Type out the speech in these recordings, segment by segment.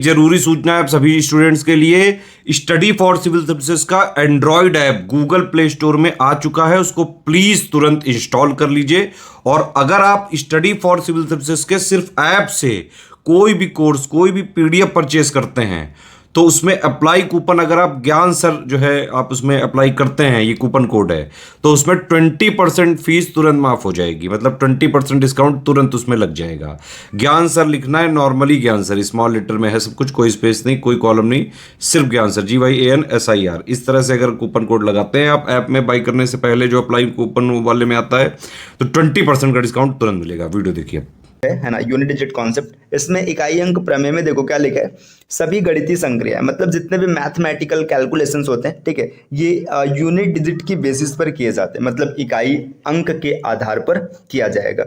जरूरी सूचना है आप सभी स्टूडेंट्स के लिए। स्टडी फॉर सिविल सर्विसेज का Android app Google play store में आ चुका है, उसको प्लीज तुरंत इंस्टॉल कर लीजिए। और अगर आप स्टडी फॉर सिविल सर्विसेज के सिर्फ ऐप से कोई भी कोर्स, कोई भी पीडीएफ परचेस करते हैं तो उसमें अप्लाई कूपन, अगर आप ज्ञान सर जो है आप उसमें अप्लाई करते हैं, ये कूपन कोड है, तो उसमें 20% फीस तुरंत माफ हो जाएगी। मतलब 20% डिस्काउंट तुरंत उसमें लग जाएगा। ज्ञान सर लिखना है, नॉर्मली ज्ञान सर, स्मॉल लेटर में है सब कुछ, कोई स्पेस नहीं, कोई कॉलम नहीं, सिर्फ ज्ञान सर, GYANSIR। इस तरह से अगर कूपन कोड लगाते हैं आप ऐप में बाई करने से पहले, जो अप्लाई कूपन वाले में आता है, तो 20% का डिस्काउंट तुरंत मिलेगा। वीडियो देखिए, है ना। यूनिट डिजिट कॉन्सेप्ट, इसमें इकाई अंक प्रमेय में देखो क्या लिखा है, सभी गणितीय संक्रिया, मतलब जितने भी मैथमेटिकल कैलकुलेशंस होते हैं, ठीक है, ये यूनिट डिजिट की बेसिस पर किए जाते हैं, मतलब इकाई अंक के आधार पर किया जाएगा।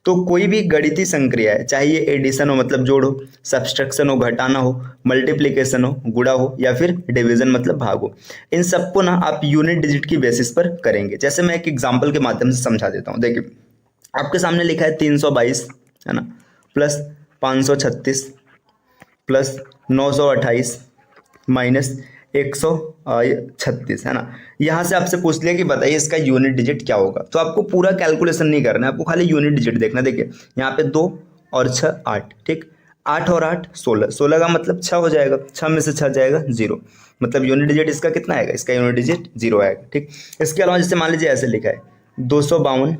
तो कोई भी गणितीय संक्रिया है, चाहे ये एडिशन हो मतलब जोड़ हो, सब्सट्रैक्शन हो घटाना हो, मल्टीप्लिकेशन हो गुणा हो, या फिर डिवीजन मतलब भाग हो, इन सबको ना आप यूनिट डिजिट की बेसिस पर करेंगे। जैसे मैं एक एग्जाम्पल के माध्यम से समझा देता हूँ। देखिए आपके सामने लिखा है 322, है ना, प्लस 536 प्लस 928 माइनस 136, है ना। यहाँ से आपसे पूछ लिया कि बताइए इसका यूनिट डिजिट क्या होगा। तो आपको पूरा कैलकुलेशन नहीं करना है, आपको खाली यूनिट डिजिट देखना। देखिए यहाँ पे 2 और 6 8, ठीक, 8 और 8 16, 16 का मतलब 6 हो जाएगा, 6 में से 6 जाएगा 0, मतलब यूनिट डिजिट इसका कितना आएगा, इसका यूनिट डिजिट 0 आएगा, ठीक। इसके अलावा जैसे मान लीजिए ऐसे लिखा है 252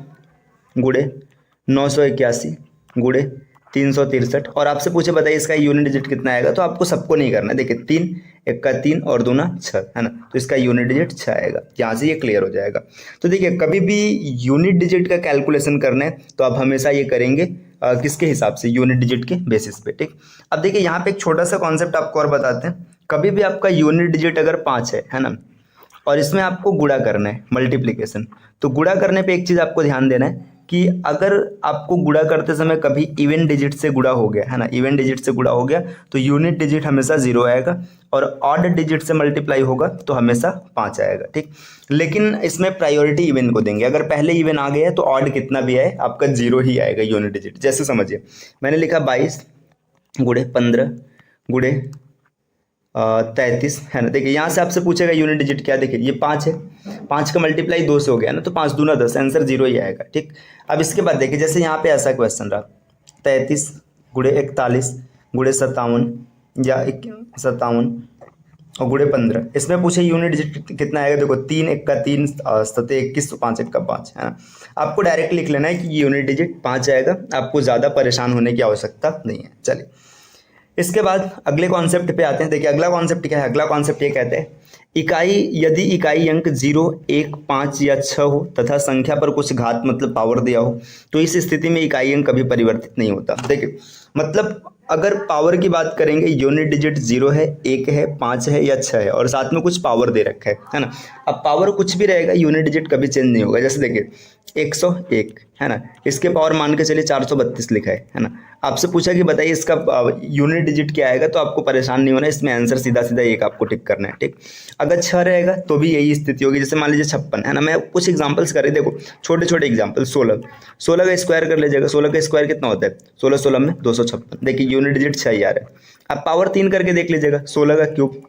गुणे 981 गुणे 363, और आपसे पूछे बताइए इसका यूनिट डिजिट कितना आएगा, तो आपको सबको नहीं करना है। देखिए 3 1 का 3 और 2 ना 6, है ना, तो इसका यूनिट डिजिट 6 आएगा। यहाँ से ये क्लियर हो जाएगा। तो देखिए कभी भी यूनिट डिजिट का कैलकुलेशन करना है तो आप हमेशा ये करेंगे किसके हिसाब से, यूनिट डिजिट के बेसिस पे, ठीक। अब देखिए यहाँ पे एक छोटा सा कॉन्सेप्ट आपको और बताते हैं। कभी भी आपका यूनिट डिजिट अगर 5 है ना, और इसमें आपको गुणा करना है, मल्टीप्लिकेशन, तो गुणा करने पे एक चीज़ आपको ध्यान देना है कि अगर आपको गुणा करते समय कभी इवन डिजिट से गुणा हो गया, है ना, इवन डिजिट से गुणा हो गया, तो यूनिट डिजिट हमेशा 0 आएगा, और ऑड डिजिट से मल्टीप्लाई होगा तो हमेशा 5 आएगा, ठीक। लेकिन इसमें प्रायोरिटी इवन को देंगे। अगर पहले इवन आ गया है तो ऑड कितना भी आए आपका 0 ही आएगा यूनिट डिजिट। जैसे समझिए मैंने लिखा 22 गुणे 15 गुणे 33, है ना। देखिए यहाँ से आपसे पूछेगा यूनिट डिजिट क्या, देखिए ये 5 है, 5 का मल्टीप्लाई 2 से हो गया ना, तो 5 दूना 10, आंसर 0 ही आएगा, ठीक। अब इसके बाद देखिए जैसे यहाँ पे ऐसा क्वेश्चन रहा 33 गुणे 41 गुणे 57 या 57 और गुणे 15, इसमें पूछे यूनिट डिजिट कितना आएगा। देखो 3 1 का 3 7 21, 5 1 का 5, है ना। आपको डायरेक्ट लिख लेना है कि यूनिट डिजिट 5 आएगा, आपको ज़्यादा परेशान होने की आवश्यकता नहीं है। चलिए इसके बाद अगले कॉन्सेप्ट पे आते हैं। देखिए अगला कॉन्सेप्ट क्या है, अगला कॉन्सेप्ट ये कहते हैं इकाई, यदि इकाई अंक 0 1 5 या 6 हो तथा संख्या पर कुछ घात मतलब पावर दिया हो, तो इस स्थिति में इकाई अंक कभी परिवर्तित नहीं होता। देखिए मतलब अगर पावर की बात करेंगे, यूनिट डिजिट 0 है, 1 है, 5 है या 6 है, और साथ में कुछ पावर दे रखा है ना। अब पावर कुछ भी रहेगा, यूनिट डिजिट कभी चेंज नहीं होगा। जैसे देखिए 101, है ना, इसके पावर मान के चलिए 432 लिखा है ना। आपसे पूछा कि बताइए इसका यूनिट डिजिट क्या आएगा, तो आपको परेशान नहीं होना, इसमें आंसर सीधा सीधा एक आपको टिक करना है, ठीक। अगर 6 रहेगा तो भी यही स्थिति होगी। जैसे मान लीजिए 56, है ना, मैं कुछ एग्जांपल्स कर रही, देखो छोटे छोटे एग्जांपल। 16 का स्क्वायर कर लीजिएगा, 16 का स्क्वायर कितना होता है, 16 16 में 256, देखिए यूनिट डिजिट 6 ही आ रहा है। अब पावर 3 करके देख लीजिएगा, 16 का क्यूब,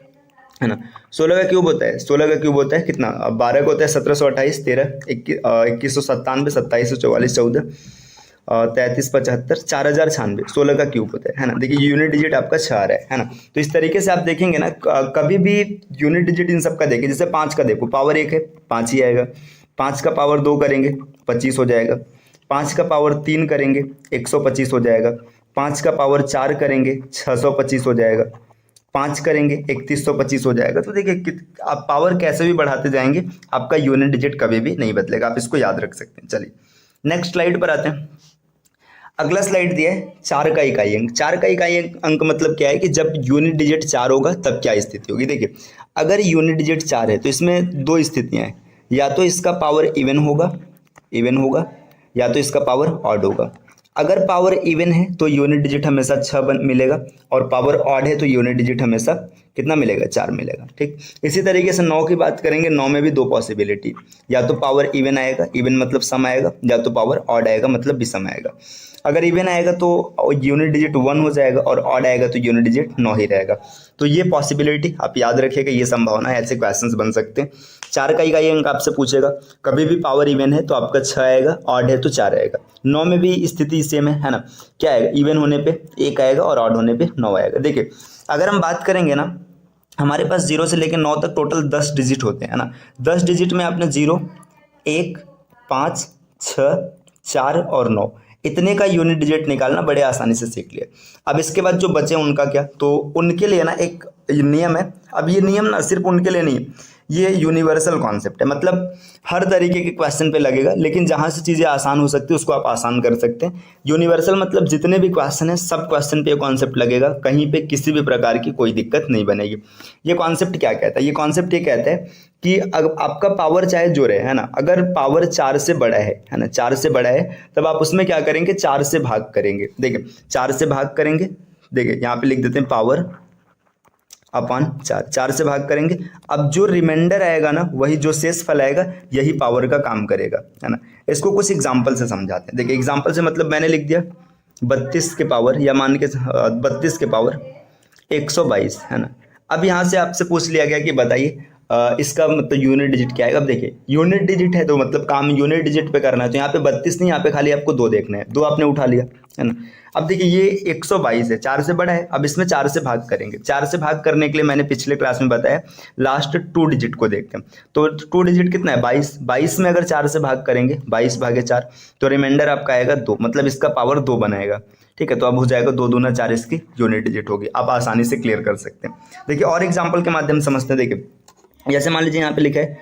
है ना, 16 का क्यूब होता है, 16 का क्यूब होता है कितना, 12 का होता है 1728 13 2197 2744 14 33 75 4096, 16 का क्यूब होता है ना। देखिए यूनिट डिजिट आपका 6 आ रहा है ना। तो इस तरीके से आप देखेंगे ना, कभी भी यूनिट डिजिट इन सब का देखिए। जैसे 5 का देखो, पावर 1 है 5 ही आएगा, 5 का पावर 2 करेंगे 25 हो जाएगा, 5 का पावर 3 करेंगे 125 हो जाएगा, 5 का पावर 4 करेंगे 625 हो जाएगा, 5 करेंगे 3125 हो जाएगा। तो देखिए आप पावर कैसे भी बढ़ाते जाएंगे, आपका यूनिट डिजिट कभी भी नहीं बदलेगा, आप इसको याद रख सकते हैं। चलिए नेक्स्ट स्लाइड पर आते हैं। अगला स्लाइड दिया है 4 का इकाई अंक। 4 का इकाई अंक मतलब क्या है कि जब यूनिट डिजिट 4 होगा तब क्या स्थिति होगी। देखिए अगर यूनिट डिजिट 4 है तो इसमें दो स्थितियां हैं, या तो इसका पावर इवन होगा, या तो इसका पावर ऑड होगा। अगर पावर इवन है तो यूनिट डिजिट हमेशा 6 मिलेगा, और पावर ऑड है तो यूनिट डिजिट हमेशा कितना मिलेगा, 4 मिलेगा। ठीक, इसी तरीके से 9 की बात करेंगे, 9 में भी दो पॉसिबिलिटी, या तो पावर इवन आएगा, इवन मतलब सम आएगा, या तो पावर ऑड आएगा मतलब विषम आएगा। अगर इवन आएगा तो यूनिट डिजिट 1 हो जाएगा, और ऑड आएगा तो यूनिट डिजिट 9 ही रहेगा। तो ये पॉसिबिलिटी आप याद रखिएगा, ये संभावना है, ऐसे क्वेश्चंस बन सकते हैं। 4 का इकाई अंक आपसे पूछेगा, कभी भी पावर इवन है तो आपका 6 आएगा, ऑड है तो 4 आएगा। 9 में भी स्थिति सेम है ना, क्या आएगा, इवन होने पे 1 आएगा और ऑड होने पे 9 आएगा। देखिए अगर हम बात करेंगे ना, हमारे पास 0 से लेकर 9 तक टोटल 10 डिजिट होते हैं ना। 10 डिजिट में आपने 0, 1, 5, 6, 4 और 9 इतने का यूनिट डिजिट निकालना बड़े आसानी से सीख लिया। अब इसके बाद जो बचे उनका क्या, तो उनके लिए ना एक नियम है। अब ये नियम ना सिर्फ उनके लिए नहीं, ये यूनिवर्सल कॉन्सेप्ट है, मतलब हर तरीके के क्वेश्चन पे लगेगा, लेकिन जहाँ से चीज़ें आसान हो सकती है उसको आप आसान कर सकते हैं। यूनिवर्सल मतलब जितने भी क्वेश्चन है सब क्वेश्चन पे ये कॉन्सेप्ट लगेगा, कहीं पे किसी भी प्रकार की कोई दिक्कत नहीं बनेगी। ये कॉन्सेप्ट क्या कहता है, ये कॉन्सेप्ट ये कहता है कि अगर आपका पावर चाहे जो रहे है ना, अगर पावर 4 से बड़ा है ना, 4 से बड़ा है, तब आप उसमें क्या करेंगे, 4 से भाग करेंगे। देखिए 4 से भाग करेंगे, देखिए यहाँ पे लिख देते हैं पावर अपॉन 4, 4 से भाग करेंगे। अब जो रिमाइंडर आएगा ना, वही जो शेष फल आएगा यही पावर का काम करेगा, है ना। इसको कुछ एग्जाम्पल से समझाते हैं। देखिए एग्जाम्पल से मतलब मैंने लिख दिया 32 के पावर, या मान के 32 के पावर 122, है ना। अब यहाँ से आपसे पूछ लिया गया कि बताइए इसका मतलब यूनिट डिजिट क्या है। अब देखिए यूनिट डिजिट है तो मतलब काम यूनिट डिजिट पे करना है, तो यहाँ पे 32 नहीं, यहाँ पे खाली आपको 2 देखना है, 2 आपने उठा लिया, है ना। अब देखिए ये 122 है, 4 से बड़ा है, अब इसमें 4 से भाग करेंगे। 4 से भाग करने के लिए मैंने पिछले क्लास में बताया लास्ट 2 डिजिट को देखते हैं। तो 2 डिजिट कितना है, 22। 22 में अगर 4 से भाग करेंगे, 22 भागे 4, तो रिमाइंडर आपका आएगा 2, मतलब इसका पावर 2 बनाएगा। ठीक है, तो अब हो जाएगा 2 दूना 4, इसकी यूनिट डिजिट होगी। आप आसानी से क्लियर कर सकते हैं। देखिए और एग्जाम्पल के माध्यम से समझते हैं। देखिए जैसे मान लीजिए यहाँ पे लिखा है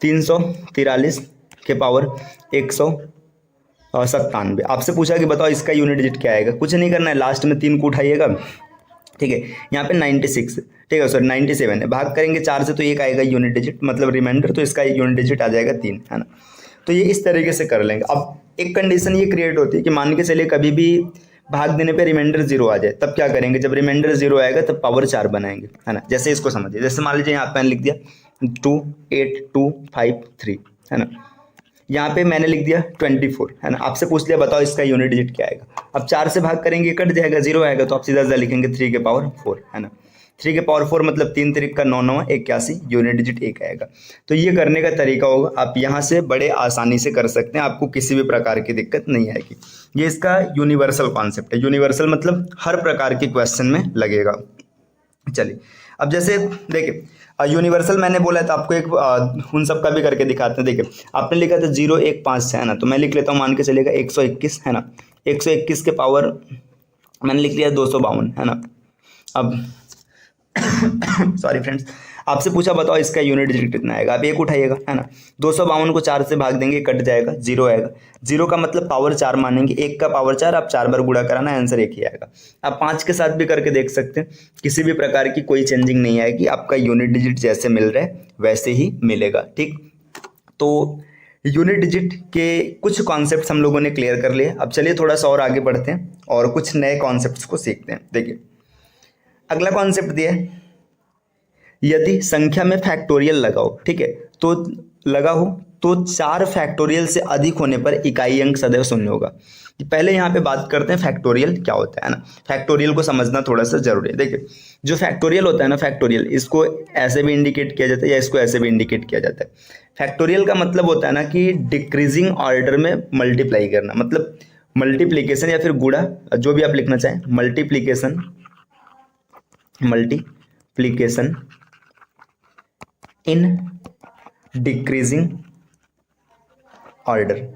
343 के पावर 197। आपसे पूछा कि बताओ इसका यूनिट डिजिट क्या आएगा। कुछ नहीं करना है, लास्ट में 3 को उठाइएगा। ठीक है, यहाँ पे 96, ठीक है सॉरी 97 है, भाग करेंगे 4 से तो 1 आएगा यूनिट डिजिट, मतलब रिमाइंडर, तो इसका यूनिट डिजिट आ जाएगा 3, है ना। तो ये इस तरीके से कर लेंगे। अब एक कंडीशन ये क्रिएट होती है कि मान के चलिए कभी भी भाग देने पे रिमाइंडर 0 आ जाए, तब क्या करेंगे, जब रिमाइंडर 0 आएगा तब पावर 4 बनाएंगे, है ना। जैसे इसको समझिए, जैसे मान लीजिए यहाँ पे मैंने लिख दिया 28253, है ना। यहाँ पे मैंने लिख दिया 24, है ना। आपसे पूछ लिया बताओ इसका यूनिट डिजिट क्या आएगा। अब 4 से भाग करेंगे, कट जाएगा, 0 आएगा, तो आप सीधा सीधा लिखेंगे 3 के पावर 4, है ना। 3 के पावर 4 मतलब 3 त्रिक का 9 9 81, यूनिट डिजिट 1 आएगा। तो ये करने का तरीका होगा, आप यहाँ से बड़े आसानी से कर सकते हैं, आपको किसी भी प्रकार की दिक्कत नहीं आएगी। ये इसका यूनिवर्सल कॉन्सेप्ट है। यूनिवर्सल मतलब हर प्रकार के क्वेश्चन में लगेगा। चलिए अब जैसे देखिए यूनिवर्सल मैंने बोला था आपको, एक उन सब का भी करके दिखाते हैं। देखिए आपने लिखा था 0 1 5 है ना, तो मैं लिख लेता हूँ, मान के चलेगा 121, है ना। 121 के पावर मैंने लिख लिया 252, है ना। अब सॉरी फ्रेंड्स, आपसे पूछा बताओ इसका यूनिट डिजिट कितना आएगा। आप 1 उठाइएगा, है ना। 252 को 4 से भाग देंगे, कट जाएगा, 0 आएगा। 0 का मतलब पावर 4 मानेंगे, 1 का पावर 4, आप 4 बार गुणा कराना, आंसर 1 ही आएगा। आप 5 के साथ भी करके देख सकते हैं, किसी भी प्रकार की कोई चेंजिंग नहीं आएगी, आपका यूनिट डिजिट जैसे मिल रहा है वैसे ही मिलेगा। ठीक, तो यूनिट डिजिट के कुछ कॉन्सेप्ट्स हम लोगों ने क्लियर कर लिए। अब चलिए थोड़ा सा और आगे बढ़ते हैं और कुछ नए कॉन्सेप्ट्स को सीखते हैं। देखिए अगला कॉन्सेप्ट दिया है, यदि संख्या में फैक्टोरियल लगाओ, ठीक है, तो लगा हो तो 4 फैक्टोरियल से अधिक होने पर इकाई अंक सदैव शून्य होगा। पहले यहाँ पे बात करते हैं फैक्टोरियल क्या होता है ना। फैक्टोरियल को समझना थोड़ा सा जरूरी है। देखिए जो फैक्टोरियल होता है ना, फैक्टोरियल इसको ऐसे भी इंडिकेट किया जाता है या इसको ऐसे भी इंडिकेट किया जाता है। फैक्टोरियल का मतलब होता है ना कि डिक्रीजिंग ऑर्डर में मल्टीप्लाई करना, मतलब मल्टीप्लीकेशन या फिर गुणा, जो भी आप लिखना चाहें, मल्टीप्लीकेशन इन डिक्रीजिंग ऑर्डर,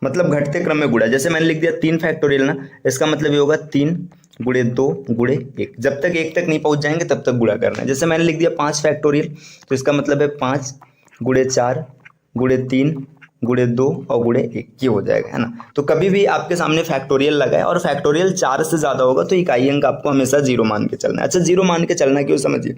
मतलब घटते क्रम में गुणा। जैसे मैंने लिख दिया 3 फैक्टोरियल ना, इसका मतलब ये होगा 3 गुणे 2 गुणे 1, जब तक 1 तक नहीं पहुंच जाएंगे तब तक गुणा करना है। जैसे मैंने लिख दिया 5 फैक्टोरियल, तो इसका मतलब है 5 गुणे 4 गुणे 3 गुणे 2 और गुणे 1 ये हो जाएगा, है ना। तो कभी भी आपके सामने फैक्टोरियल लगा है और फैक्टोरियल 4 से ज़्यादा होगा तो इकाई अंक आपको हमेशा 0 मान के चलना है। अच्छा, 0 मान के चलना क्यों, समझिए।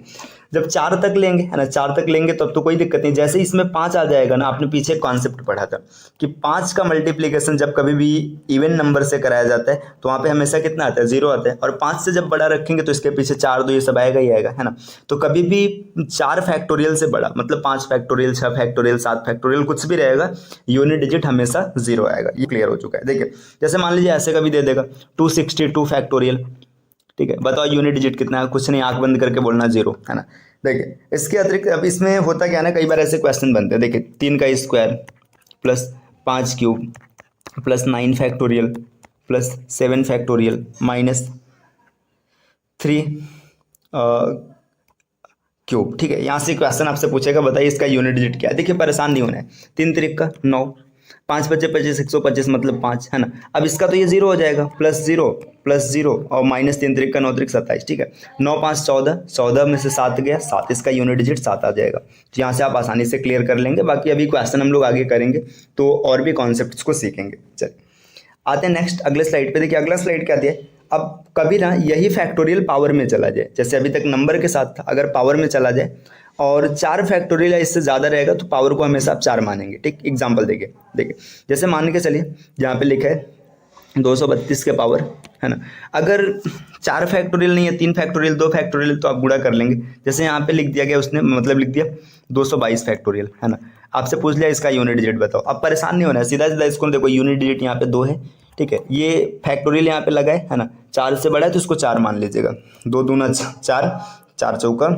जब 4 तक लेंगे, है ना, 4 तक लेंगे तब तो कोई दिक्कत नहीं। जैसे इसमें 5 आ जाएगा ना, आपने पीछे एक कॉन्सेप्ट पढ़ा था कि 5 का मल्टीप्लीकेशन जब कभी भी इवन नंबर से कराया जाता है तो वहाँ पे हमेशा कितना आता है, 0 आता है। और 5 से जब बड़ा रखेंगे तो इसके पीछे 4 2 ये सब आएगा ही आएगा, है ना। तो कभी भी 4 फैक्टोरियल से बड़ा मतलब 5 फैक्टोरियल, 6 फैक्टोरियल, 7 फैक्टोरियल कुछ भी रहेगा, यूनिट डिजिट हमेशा 0 आएगा। ये क्लियर हो चुका है। देखिए जैसे मान लीजिए ऐसे कभी दे देगा 262 फैक्टोरियल, ठीक है, बताओ यूनिट डिजिट कितना है, कुछ नहीं, आंख बंद करके बोलना 0, है ना। देखिए इसके अतिरिक्त अब इसमें होता क्या है ना, कई बार ऐसे क्वेश्चन बनते हैं। देखिए 3 का square plus 5 cube plus 9 factorial plus 7 factorial minus 3 cube, ठीक है। यहाँ से क्वेश्चन आपसे पूछेगा बताइए इसका यूनिट डिजिट क्या है। देखिए परेशान नहीं होना है, 3 तिरिक का 9, 5 बचे 25, 125 मतलब 5, है ना। अब इसका तो ये 0 हो जाएगा, प्लस 0 और माइनस 3 तिरिक का 9 तिरिक 27, ठीक है। 9 5 14, 14 में से 7 गया 7, इसका यूनिट डिजिट 7 आ जाएगा। तो यहाँ से आप आसानी से क्लियर कर लेंगे। बाकी अभी क्वेश्चन हम लोग आगे करेंगे तो और भी कॉन्सेप्ट्स को सीखेंगे। चलिए आते हैं नेक्स्ट अगले स्लाइड पे। देखिए अगला स्लाइड क्या दिया है, अब कभी ना यही फैक्टोरियल पावर में चला जाए, जैसे अभी तक नंबर के साथ था, अगर पावर में चला जाए और 4 फैक्टोरियल या इससे ज़्यादा रहेगा तो पावर को हमेशा आप 4 मानेंगे, ठीक। एग्जांपल देखिए जैसे मान के चलिए यहाँ पे लिखा है 232 के पावर, है ना। अगर 4 फैक्टोरियल नहीं है, 3 फैक्टोरियल, 2 फैक्टोरियल तो आप गुणा कर लेंगे। जैसे यहाँ पे लिख दिया गया, उसने मतलब लिख दिया 222 फैक्टोरियल, है ना। आपसे पूछ लिया इसका यूनिट डिजिट बताओ। अब परेशान नहीं होना है, सीधा सीधा इसको देखो, यूनिट डिजिट यहाँ पे 2 है, ठीक है। ये फैक्टोरियल यहाँ पे लगा है ना, 4 से बड़ा है तो इसको 4 मान लीजिएगा। 2 दूना 4, 4 चौका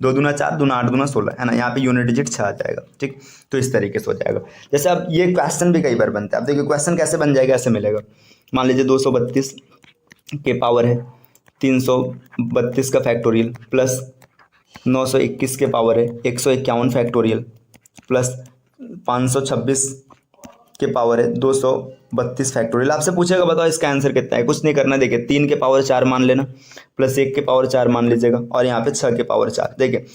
2 दूना 4, दूना 8, दूना 16, है ना। यहाँ पे यूनिट डिजिट 6 आ जाएगा, ठीक। तो इस तरीके से हो जाएगा। जैसे अब ये क्वेश्चन भी कई बार बनता है। अब देखिए क्वेश्चन कैसे बन जाएगा, ऐसे मिलेगा। मान लीजिए 232 के पावर है 332 का फैक्टोरियल प्लस 921 के पावर है 151 फैक्टोरियल प्लस 526 के पावर है 232 फैक्टोरियल। आपसे पूछेगा बताओ इसका आंसर कितना है, कुछ नहीं करना। देखिए 3 के पावर 4 मान लेना प्लस 1 के पावर 4 मान लीजिएगा और यहाँ पे 6 के पावर 4। देखिए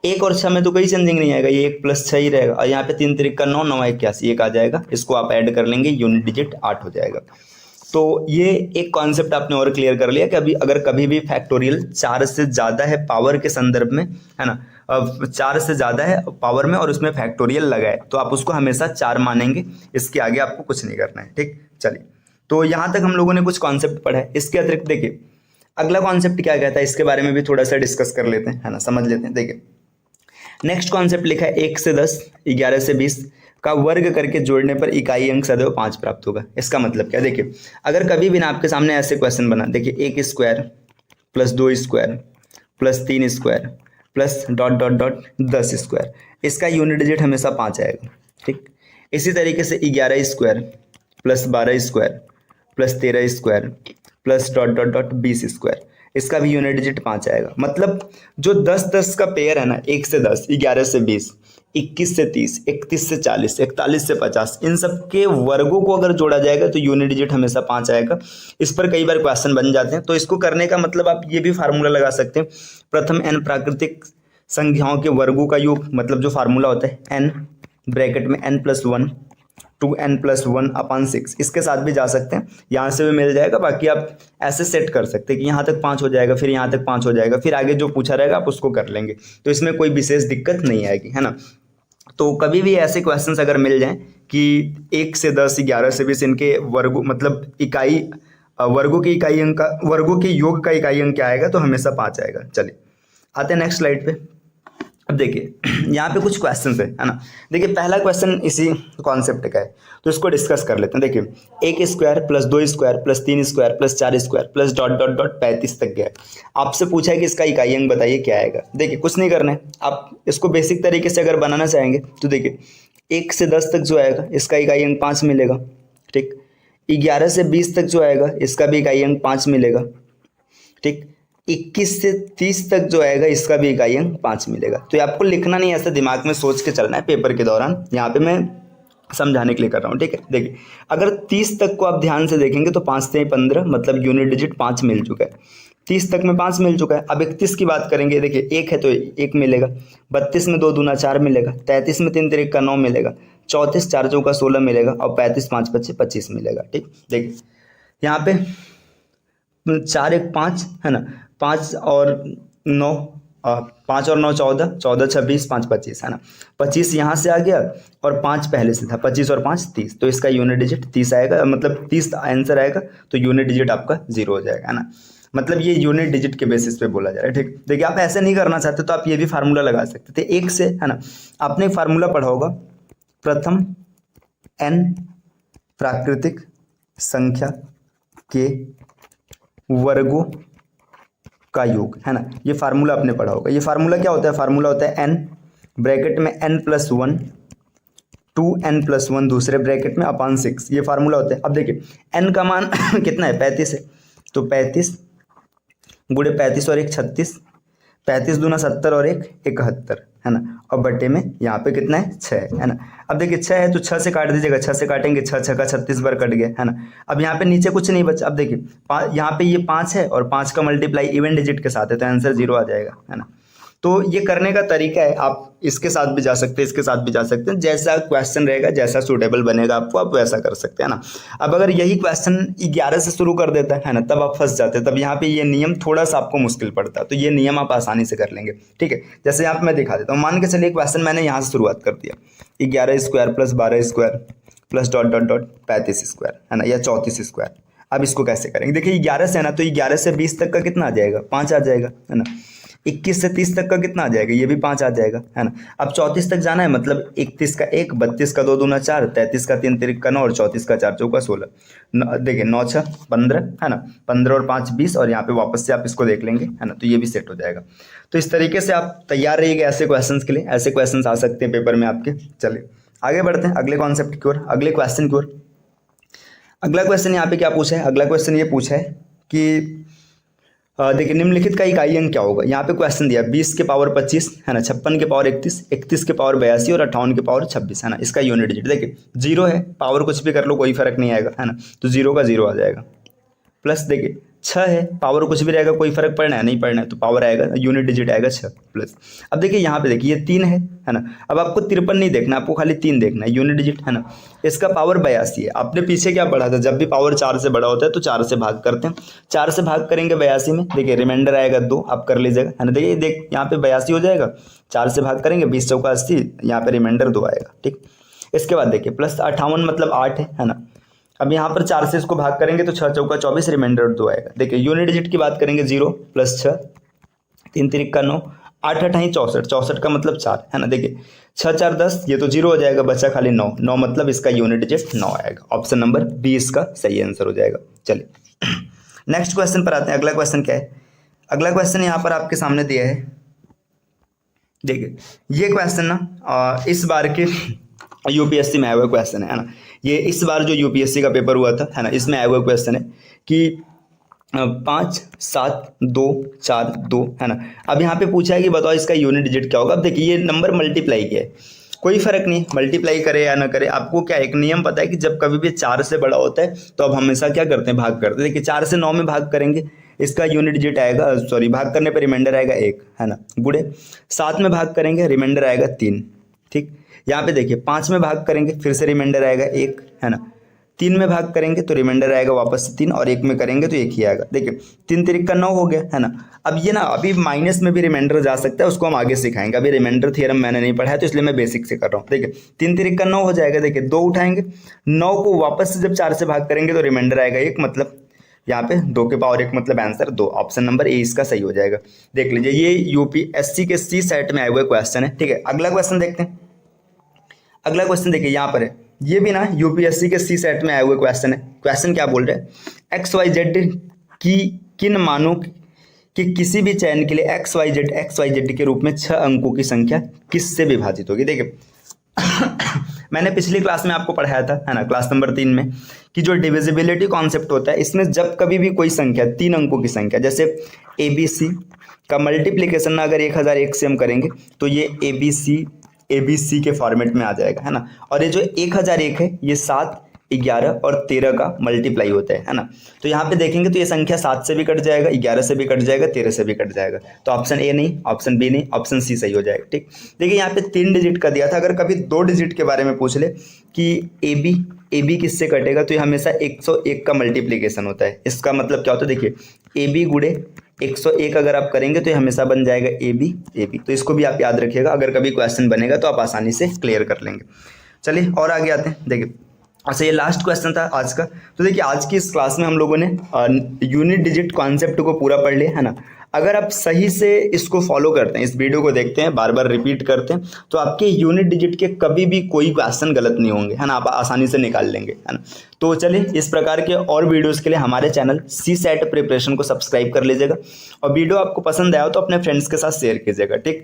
1 और 6 में तो कोई चेंजिंग नहीं आएगा, ये 1 प्लस 6 ही रहेगा। और यहाँ पे 3 तिरिक का 9, 9 81, 1 आ जाएगा। इसको आप ऐड कर लेंगे, यूनिट डिजिट 8 हो जाएगा। तो ये एक कॉन्सेप्ट आपने और क्लियर कर लिया कि अभी अगर कभी भी फैक्टोरियल 4 से ज़्यादा है पावर के संदर्भ में, है ना, 4 से ज़्यादा है पावर में और उसमें फैक्टोरियल लगा है तो आप उसको हमेशा 4 मानेंगे। इसके आगे आपको कुछ नहीं करना है, ठीक। चलिए तो यहाँ तक हम लोगों ने कुछ कॉन्सेप्ट पढ़ा है। इसके अतिरिक्त देखिए अगला कॉन्सेप्ट क्या कहता है, इसके बारे में भी थोड़ा सा डिस्कस कर लेते हैं, है ना, समझ लेते हैं। देखिए नेक्स्ट कॉन्सेप्ट लिखा है 1 से 10, 11 से 20 का वर्ग करके जोड़ने पर इकाई अंक सदैव 5 प्राप्त होगा। इसका मतलब क्या, देखिए अगर कभी भी ना आपके सामने ऐसे क्वेश्चन बना, देखिए 1 square plus 2 square plus 3 square plus dot dot dot 10 square, इसका यूनिट डिजिट हमेशा 5 आएगा, ठीक। इसी तरीके से 11 square plus 12 square plus 13 square plus dot dot dot 20 square, इसका भी यूनिट डिजिट 5 आएगा। मतलब जो 10-10 का पेयर है ना, 1 से 10, 11 से 20, 21 से 30, 31 से 40, 41 से 50, इन सब के वर्गों को अगर जोड़ा जाएगा तो यूनिट डिजिट हमेशा 5 आएगा। इस पर कई बार क्वेश्चन बन जाते हैं। तो इसको करने का मतलब आप ये भी फार्मूला लगा सकते हैं, प्रथम n प्राकृतिक संख्याओं के वर्गों का योग, मतलब जो फार्मूला होता है n ब्रैकेट में n+1 2n+1/6, इसके साथ भी जा सकते हैं, यहाँ से भी मिल जाएगा। बाकी आप ऐसे सेट कर सकते हैं कि यहाँ तक 5 हो जाएगा, फिर यहाँ तक 5 हो जाएगा, फिर आगे जो पूछा रहेगा आप उसको कर लेंगे। तो इसमें कोई विशेष दिक्कत नहीं आएगी, है ना। तो कभी भी ऐसे क्वेश्चंस अगर मिल जाएं कि 1 से 10, 11 से 20 इनके वर्गों मतलब इकाई वर्गों की इकाई अंक का, वर्गों के योग का इकाई अंक क्या आएगा, तो हमेशा 5 आएगा। चलिए आते हैं नेक्स्ट स्लाइड पे। अब देखिए यहाँ पे कुछ क्वेश्चंस है ना। देखिए पहला क्वेश्चन इसी कॉन्सेप्ट का है तो इसको डिस्कस कर लेते हैं। देखिए 1 square plus 2 square plus 3 square plus 4 square plus dot dot dot 35 तक गया। आपसे पूछा है कि इसका इकाई अंक बताइए क्या आएगा। देखिए कुछ नहीं करना है, आप इसको बेसिक तरीके से अगर बनाना चाहेंगे तो देखिए 1 से 10 तक जो आएगा इसका इकाई अंक 5 मिलेगा, ठीक। 11 से 20 तक जो आएगा इसका भी इकाई अंक 5 मिलेगा, ठीक। 21 से 30 तक जो आएगा इसका भी इकाई अंक 5 मिलेगा। तो ये आपको लिखना नहीं, ऐसा दिमाग में सोच के चलना है पेपर के दौरान। यहाँ पे मैं समझाने के लिए कर रहा हूँ, ठीक है। देखिए अगर 30 तक को आप ध्यान से देखेंगे तो 5 से 15 मतलब यूनिट डिजिट 5 मिल चुका है। 30 तक में 5 मिल चुका है। अब 31 की बात करेंगे, देखिए 1 है तो 1 मिलेगा, 32 में 2 दूना 4 मिलेगा, 33 में 3 तिरिक का 9 मिलेगा, 34 4 चौका 16 मिलेगा और 35 5 25 25 मिलेगा। ठीक, देखिए यहाँ पे 4 1 5 है ना, 5 और 9 5 और 9 14, 14 26 5 25 है ना, 25 यहाँ से आ गया और 5 पहले से था, 25 और 5 30, तो इसका यूनिट डिजिट 30 आएगा, मतलब 30 आंसर आएगा, तो यूनिट डिजिट आपका 0 हो जाएगा, है ना। मतलब ये यूनिट डिजिट के बेसिस पे बोला जा रहा है। ठीक, देखिए आप ऐसे नहीं करना चाहते तो आप ये भी फार्मूला लगा सकते थे 1 से, है ना। आपने फार्मूला पढ़ा होगा, प्रथम n प्राकृतिक संख्या के वर्गों का योग, है ना। ये फार्मूला आपने पढ़ा होगा। ये फार्मूला क्या होता है? फार्मूला होता है n ब्रैकेट में n+1 2n+1 दूसरे ब्रैकेट में अपान 6, ये फार्मूला होता है। अब देखिए n का मान कितना है? 35 है, तो 35 गुणे 35 और 1 36, 35 दूना 70 और 1 71, है ना, और बटे में यहाँ पे कितना है? 6, है ना। अब देखिए 6 है तो 6 से काट दीजिएगा, 6 से काटेंगे 6 6 का 36 बार कट गया, है ना। अब यहाँ पे नीचे कुछ नहीं बचा। अब देखिए यहाँ पे ये 5 है और 5 का मल्टीप्लाई इवन डिजिट के साथ है, तो आंसर 0 आ जाएगा, है ना। तो ये करने का तरीका है, आप इसके साथ भी जा सकते हैं, इसके साथ भी जा सकते हैं, जैसा क्वेश्चन रहेगा, जैसा सूटेबल बनेगा आपको, आप वैसा कर सकते हैं ना। अब अगर यही क्वेश्चन 11 से शुरू कर देता है ना, तब आप फंस जाते हैं, तब यहाँ पे ये नियम थोड़ा सा आपको मुश्किल पड़ता है, तो ये नियम आप आसानी से कर लेंगे। ठीक है, जैसे यहाँ पे मैं दिखा देता हूँ। मान के चलिए क्वेश्चन मैंने यहाँ से शुरुआत कर दिया, 11 square plus 12 square plus dot dot dot 35 square, है ना, या 34 स्क्वायर। अब इसको कैसे करेंगे? देखिए 11 से है ना, तो 11 से 20 तक का कितना आ जाएगा? 5 आ जाएगा, है ना। 21 से 30 तक का कितना आ जाएगा? ये भी 5 आ जाएगा, है ना। अब 34 तक जाना है, मतलब 31 का 1, 32 का 2 दूना 4, 33 का 3 तिरिक का 9 और 34 का 4 चौका 16। देखिए 9 6 15, है ना, 15 और 5 20, और यहाँ पे वापस से आप इसको देख लेंगे, है ना, तो ये भी सेट हो जाएगा। तो इस तरीके से आप तैयार रहिएगा ऐसे क्वेश्चन के लिए, ऐसे क्वेश्चन आ सकते हैं पेपर में आपके। चलिए आगे बढ़ते हैं अगले कॉन्सेप्ट की ओर, अगले क्वेश्चन की ओर। अगला क्वेश्चन यहाँ पे क्या पूछा है? अगला क्वेश्चन ये पूछा है कि देखिए निम्नलिखित का इकाई अंक क्या होगा। यहाँ पे क्वेश्चन दिया 20 के पावर 25, है ना, 56 के पावर 31, 31 के पावर 82 और 58 के पावर 26, है ना। इसका यूनिट डिजिट देखिए 0 है, पावर कुछ भी कर लो कोई फर्क नहीं आएगा, है ना, तो 0 का 0 आ जाएगा। प्लस देखिए 6 है, पावर कुछ भी रहेगा, कोई फर्क पड़ना है नहीं पड़ना है, तो पावर आएगा, यूनिट डिजिट आएगा 6 प्लस। अब देखिए यहाँ पे देखिए ये 3 है ना। अब आपको 53 नहीं देखना, आपको खाली 3 देखना है, यूनिट डिजिट, है ना। इसका पावर 82 है। आपने पीछे क्या पढ़ा था? जब भी पावर 4 से बड़ा होता है तो 4 से भाग करते हैं। 4 से भाग करेंगे 82 में, देखिए रिमाइंडर आएगा 2, आप कर लीजिएगा, है ना। देखिए देख यहाँ पे 82 हो जाएगा, 4 से भाग करेंगे 20 चौका 80, यहाँ पे रिमाइंडर 2 आएगा। ठीक, इसके बाद देखिए प्लस 58 मतलब 8 है ना। अब यहाँ पर 4 से इसको भाग करेंगे तो 6 चौका 24, रिमाइंडर 2 आएगा। देखिए यूनिट डिजिट की बात करेंगे 0 प्लस 6 3 तिरिक का 9 8 8 64, 64 का मतलब 4, है ना। देखिए 6 4 10, ये तो 0 हो जाएगा, बचा खाली 9, 9 मतलब इसका यूनिट डिजिट 9 आएगा। ऑप्शन नंबर बी इसका सही आंसर हो जाएगा। चलिए नेक्स्ट क्वेश्चन पर आते हैं। अगला क्वेश्चन क्या है? अगला क्वेश्चन यहाँ पर आपके सामने दिया है। देखिए ये क्वेश्चन ना इस बार के यूपीएससी में आया हुआ क्वेश्चन है ना। ये इस बार जो यूपीएससी का पेपर हुआ था, है ना, इसमें आया हुआ क्वेश्चन है कि 5 7 2 4 2, है ना। अब यहाँ पे पूछा है कि बताओ इसका यूनिट डिजिट क्या होगा। अब देखिए ये नंबर मल्टीप्लाई किया है, कोई फर्क नहीं मल्टीप्लाई करे या ना करे, आपको क्या एक नियम पता है कि जब कभी भी 4 से बड़ा होता है तो अब हमेशा क्या करते हैं? भाग करते हैं। देखिए 4 से 9 में भाग करेंगे, इसका यूनिट डिजिट आएगा, सॉरी भाग करने पर रिमाइंडर आएगा 1, है ना। गुणे 7 में भाग करेंगे, रिमाइंडर आएगा 3। ठीक, यहाँ पे देखिए 5 में भाग करेंगे, फिर से रिमाइंडर आएगा 1, है ना। 3 में भाग करेंगे तो रिमाइंडर आएगा वापस से 3, और 1 में करेंगे तो 1 ही आएगा। देखिए 3 तिरिक का 9 हो गया, है ना। अब ये ना अभी माइनस में भी रिमाइंडर जा सकता है, उसको हम आगे सिखाएंगे। अभी रिमाइंडर थ्योरम मैंने नहीं पढ़ा है तो इसलिए मैं बेसिक से कर रहा हूँ। देखिए 3 तिरिक का 9 हो जाएगा, देखिए 2 उठाएंगे, 9 को वापस से जब 4 से भाग करेंगे तो रिमाइंडर आएगा 1, मतलब यहाँ पे 2 के पावर 1 मतलब आंसर 2। ऑप्शन नंबर ए इसका सही हो जाएगा। देख लीजिए ये यूपीएससी के सी सेट में आए हुए क्वेश्चन है। ठीक है, अगला क्वेश्चन देखते हैं। अगला क्वेश्चन देखिए यहाँ पर है, ये भी ना यूपीएससी के सी सेट में आए हुए क्वेश्चन है। क्वेश्चन क्या बोल रहे हैं? XYZ की किन मानों कि किसी भी चयन के लिए XYZ के रूप में 6 अंकों की संख्या किससे विभाजित होगी। देखिए मैंने पिछली क्लास में आपको पढ़ाया था, है ना, क्लास नंबर 3 में, कि जो डिविजिबिलिटी कॉन्सेप्ट होता है, इसमें जब कभी भी कोई संख्या 3 अंकों की संख्या, जैसे ABC का मल्टीप्लीकेशन ना अगर 1001 से हम करेंगे तो ये ABC के फॉर्मेट में आ जाएगा, है ना। और ये जो 1001 है ये 7 11 और 13 का मल्टीप्लाई होता है ना। तो यहाँ पे देखेंगे तो ये संख्या 7 से भी कट जाएगा, 11 से भी कट जाएगा, 13 से भी कट जाएगा। तो ऑप्शन ए नहीं, ऑप्शन बी नहीं, ऑप्शन सी सही हो जाएगा। ठीक, देखिए यहाँ पे 3 डिजिट का दिया था। अगर कभी 2 डिजिट के बारे में पूछ ले कि ए बी किससे कटेगा, तो ये हमेशा 101 का मल्टीप्लीकेशन होता है। इसका मतलब क्या होता है, देखिए ए बी गुणे 101 अगर आप करेंगे तो ये हमेशा बन जाएगा ए बी। तो इसको भी आप याद रखिएगा, अगर कभी क्वेश्चन बनेगा तो आप आसानी से क्लियर कर लेंगे। चलिए और आगे आते हैं। देखिए अच्छा, ये लास्ट क्वेश्चन था आज का। तो देखिए आज की इस क्लास में हम लोगों ने यूनिट डिजिट कॉन्सेप्ट को पूरा पढ़ लिया है ना। अगर आप सही से इसको फॉलो करते हैं, इस वीडियो को देखते हैं, बार बार रिपीट करते हैं, तो आपके यूनिट डिजिट के कभी भी कोई क्वेश्चन गलत नहीं होंगे, है ना। आप आसानी से निकाल लेंगे, है ना। तो चलिए इस प्रकार के और वीडियोस के लिए हमारे चैनल CSAT प्रिपरेशन को सब्सक्राइब कर लीजिएगा, और वीडियो आपको पसंद आया हो तो अपने फ्रेंड्स के साथ शेयर कीजिएगा। ठीक।